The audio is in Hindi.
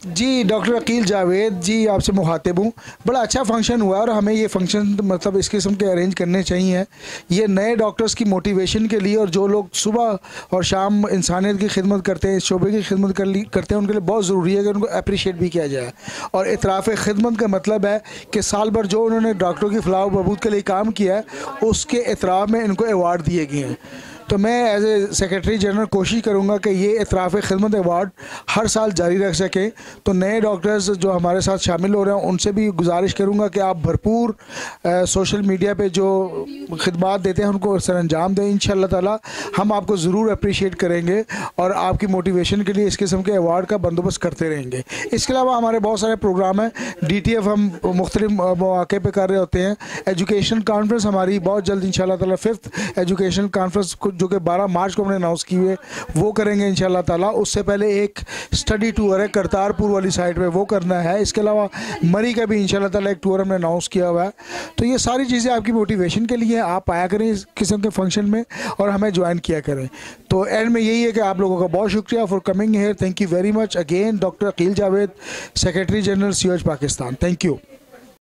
जी, डॉक्टर अकील जावेद जी आपसे मुखातिब हूँ। बड़ा अच्छा फंक्शन हुआ और हमें ये फंक्शन मतलब इस किस्म के अरेंज करने चाहिए। ये नए डॉक्टर्स की मोटिवेशन के लिए, और जो लोग सुबह और शाम इंसानियत की खिदमत करते हैं, इस शोबे की खिदमत करते हैं, उनके लिए बहुत ज़रूरी है कि उनको अप्रिशिएट भी किया जाए। और इतराफ़ खिदमत का मतलब है कि साल भर जो उन्होंने डॉक्टरों की फलाह व बहबूद के लिए काम किया है, उसके इतराफ़ में इनको अवार्ड दिए गए हैं। तो मैं एज ए सेक्रेटरी जनरल कोशिश करूँगा कि ये इतराफ़ खिदमत अवार्ड हर साल जारी रख सकें। तो नए डॉक्टर्स जो हमारे साथ शामिल हो रहे हैं उनसे भी गुजारिश करूँगा कि आप भरपूर सोशल मीडिया पे जो खिदमात देते हैं उनको सर अंजाम दें। इंशाअल्लाह ताला हम आपको ज़रूर अप्रिशिएट करेंगे और आपकी मोटिवेशन के लिए इस किस्म के अवार्ड का बंदोबस्त करते रहेंगे। इसके अलावा हमारे बहुत सारे प्रोग्राम हैं। DTF हम मुख्तलिफ मौके पर कर रहे होते हैं। एजुकेशन कॉन्फ्रेंस हमारी बहुत जल्द इंशाअल्लाह ताला 5th एजुकेशन कॉन्फ्रेंस जो कि 12 मार्च को हमने अनाउंस की हुई है वो करेंगे इंशाअल्लाह ताला। उससे पहले एक स्टडी टूर है करतारपुर वाली साइड पे, वो करना है। इसके अलावा मरी का भी इंशाअल्लाह ताला एक टूर हमने अनाउंस किया हुआ है। तो ये सारी चीज़ें आपकी मोटिवेशन के लिए, आप आया करें इस किस्म के फंक्शन में और हमें ज्वाइन किया करें। तो एंड में यही है कि आप लोगों का बहुत शुक्रिया for coming here. Thank you very much again. Doctor Akeel Javed, secretary general COH Pakistan. Thank you.